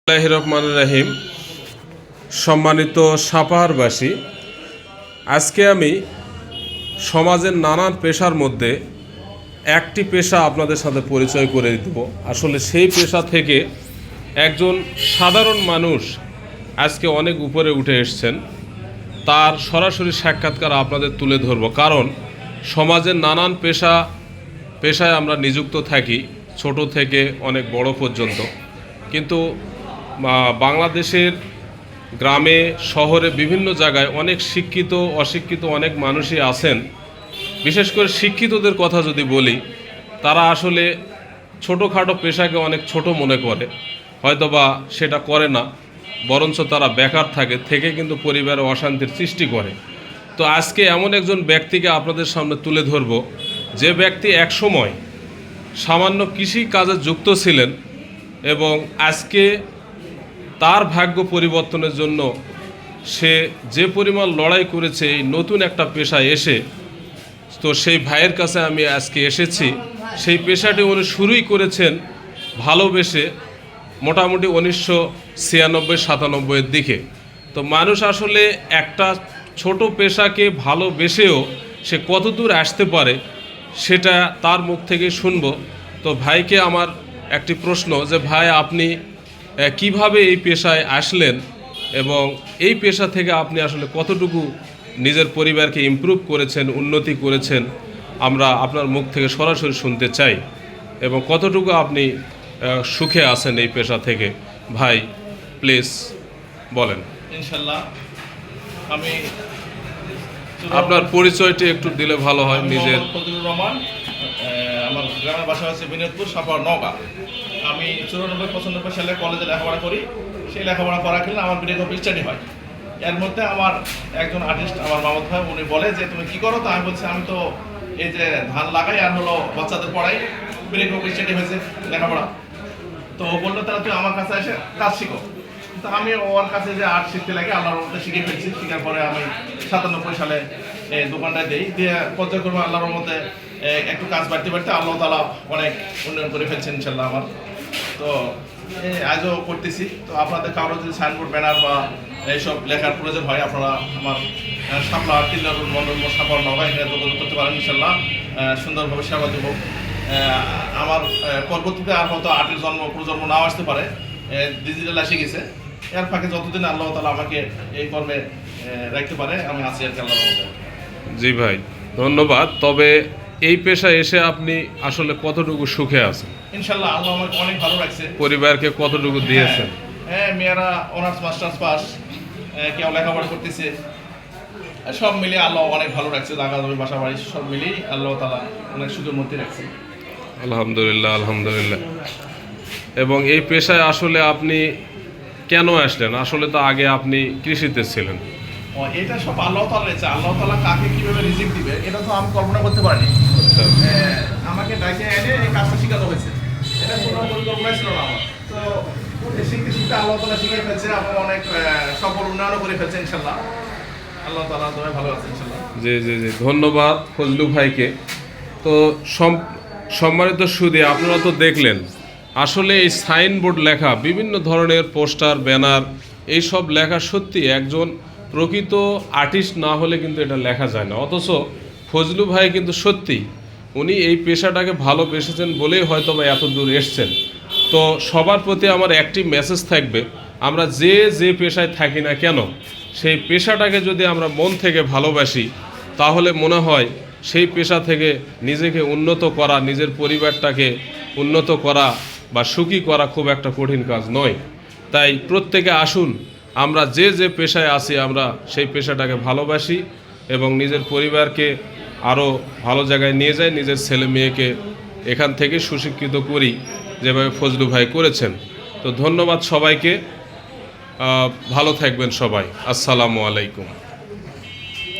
বিসমিল্লাহির রহমানির রহিম। সম্মানিত সাপাহারবাসী, আজকে আমি সমাজের নানান পেশার মধ্যে একটি পেশা আপনাদের সাথে পরিচয় করে দেব। আসলে সেই পেশা থেকে একজন সাধারণ মানুষ আজকে অনেক উপরে উঠে এসেছেন, তার সরাসরি সাক্ষাৎকার আপনাদের তুলে ধরব। কারণ সমাজের নানান পেশায় আমরা নিযুক্ত থাকি, ছোট থেকে অনেক বড় পর্যন্ত। কিন্তু বাংলাদেশের গ্রামে শহরে বিভিন্ন জায়গায় অনেক শিক্ষিত অশিক্ষিত অনেক মানুষই আছেন। বিশেষ করে শিক্ষিতদের কথা যদি বলি, তারা আসলে ছোটোখাটো পেশাকে অনেক ছোট মনে করে, হয়তোবা সেটা করে না, বরঞ্চ তারা বেকার থেকে কিন্তু পরিবারে অশান্তির সৃষ্টি করে। তো আজকে এমন একজন ব্যক্তিকে আপনাদের সামনে তুলে ধরব, যে ব্যক্তি একসময় সামান্য কৃষি কাজে যুক্ত ছিলেন এবং আজকে তার ভাগ্য পরিবর্তনের জন্য সে যে পরিমাণ লড়াই করেছে এই নতুন একটা পেশায় এসে। তো সেই ভাইয়ের কাছে আমি আজকে এসেছি। সেই পেশাটি উনি শুরুই করেছেন ভালোবেসে, মোটামুটি 1996-97 দিকে। তো মানুষ আসলে একটা ছোট পেশাকে ভালোবেসেও সে কত দূর আসতে পারে সেটা তার মুখ থেকে শুনবো। তো ভাইকে আমার একটি প্রশ্ন, যে ভাই আপনি কিভাবে এই পেশায় আসলেন এবং এই পেশা থেকে আপনি আসলে কতটুকু নিজের পরিবারকে ইমপ্রুভ করেছেন, উন্নতি করেছেন, আমরা আপনার মুখ থেকে সরাসরি শুনতে চাই। এবং কতটুকু আপনি সুখে আছেন এই পেশা থেকে। ভাই প্লিজ বলেন। ইনশাল্লাহ, আমি আপনার পরিচয়টি একটু দিলে ভালো হয় নিজের। ফজলুর রহমান, আমার গ্রামের বাসা হচ্ছে বিনোদপুর, সাপাহার, নওগাঁ। আমি 94-95 সালে কলেজে লেখাপড়া করি। সেই লেখাপড়া করাকালীন আমার ব্রেক অফ স্টাডি হয়। এর মধ্যে আমার একজন আর্টিস্ট, আমার মামুদ ভাই, উনি বলে যে তুমি কি করো? তো আমি বলছি আমি তো এই যে ধান লাগাই আর হলো বাচ্চাদের পড়াই, ব্রেক অফ স্টাডি হয়েছে লেখাপড়া। তো ও বললো তাহলে তুই আমার কাছে এসে কাজ শিখো। তো আমি ওর কাছে যে আর্ট শিখতে লাগে, আল্লাহর মধ্যে শিখে ফেলছি। শেখার পরে আমি 97 সালে দোকানটায় দিই, দিয়ে পর্যায়ক্রমে আল্লাহর মধ্যে একটু কাজ বাড়তে বাড়তে আল্লাহ তাআলা অনেক উন্নয়ন করে ফেলছেন ইনশাল্লাহ আমার। তো আজও করতেছি। তো আপনাদের কারো যদি সাইনবোর্ড, ব্যানার বা এইসব লেখার প্রয়োজন হয়, আপনারা আমার শাপলা টিল্লারুল মন্ডল সাপাহার, নওগাঁ, এখানে যোগাযোগ করতে পারেন। ইনশাল্লাহ সুন্দরভাবে সেবা দেব। আমার পরবর্তীতে আর হয়তো আর্টের প্রজন্ম নাও আসতে পারে, ডিজিটাল এসে গেছে। এর ফাঁকে যতদিন আল্লাহ তাআলা আমাকে এই কর্মে রাখতে পারে, আমি আছি আর কি আল্লাহর মধ্যে। জি ভাই, ধন্যবাদ। তবে এই পেশায় এসে আপনি আসলে কতটুকু সুখে আছেন? ইনশাল্লাহ আল্লাহ আমাকে অনেক ভালো রাখছে। পরিবারকে কতটুকু দিয়েছেন? হ্যাঁ, মেয়েরা অনার্স মাস্টার্স পাস, কেউ লেখাপড়া করতেছে। সব মিলিয়ে আল্লাহ অনেক ভালো রাখছে। জায়গা জমি, বাসা বাড়ি সব মিলিয়ে আল্লাহ তাআলা অনেক সুযোগ মধ্যে রাখছে। আলহামদুলিল্লাহ, আলহামদুলিল্লাহ। এবং এই পেশায় আসলে আপনি কেন আসলেন? আসলে তো আগে আপনি কৃষিতে ছিলেন। এটা সব আল্লাহ তাআলার ইচ্ছা। আল্লাহ তাআলা কাকে কিভাবে রিজিক দিবে এটা তো আমি কল্পনা করতে পারিনি। আচ্ছা, আমাকে ডাকে এনে এই কাজটা শেখানো হয়েছে। এটা কোনো পরিকল্পনা ছিল না আমার। তো শিখতে শিখতে আল্লাহ তাআলা শিখিয়ে ফেলছে। আমি অনেক সফল উন্নয়নও করে ফেলছে ইনশাল্লাহ। আল্লাহ তাআলা দয়ায় ভালো আছে ইনশাল্লাহ। জি জি জি, ধন্যবাদ ফজলু ভাইকে। তো সম্মানিত সুধী, আপনারা তো দেখলেন আসলে এই সাইনবোর্ড লেখা, বিভিন্ন ধরনের পোস্টার, ব্যানার, এইসব লেখা সত্যি একজন প্রকৃত আর্টিস্ট না হলে কিন্তু এটা লেখা যায় না। অথচ ফজলু ভাই কিন্তু সত্যি উনি এই পেশাটাকে ভালোবেসেছেন বলেই হয়তো বা এত দূর এসছেন। তো সবার প্রতি আমার একটি মেসেজ থাকবে, আমরা যে পেশায় থাকি না কেন, সেই পেশাটাকে যদি আমরা মন থেকে ভালোবাসি, তাহলে মনে হয় সেই পেশা থেকে নিজেকে উন্নত করা, নিজের পরিবারটাকে উন্নত করা বা সুখী করা খুব একটা কঠিন কাজ নয়। তাই প্রত্যেকে আসুন, আমরা যে পেশায় আছি আমরা সেই পেশাটাকে ভালোবাসি এবং নিজের পরিবারকে আরও ভালো জায়গায় নিয়ে যাই, নিজের ছেলে মেয়েকে এখান থেকে সুশিক্ষিত করি, যেভাবে ফজলু ভাই করেছেন। তো ধন্যবাদ সবাইকে, ভালো থাকবেন সবাই। আসসালামু আলাইকুম।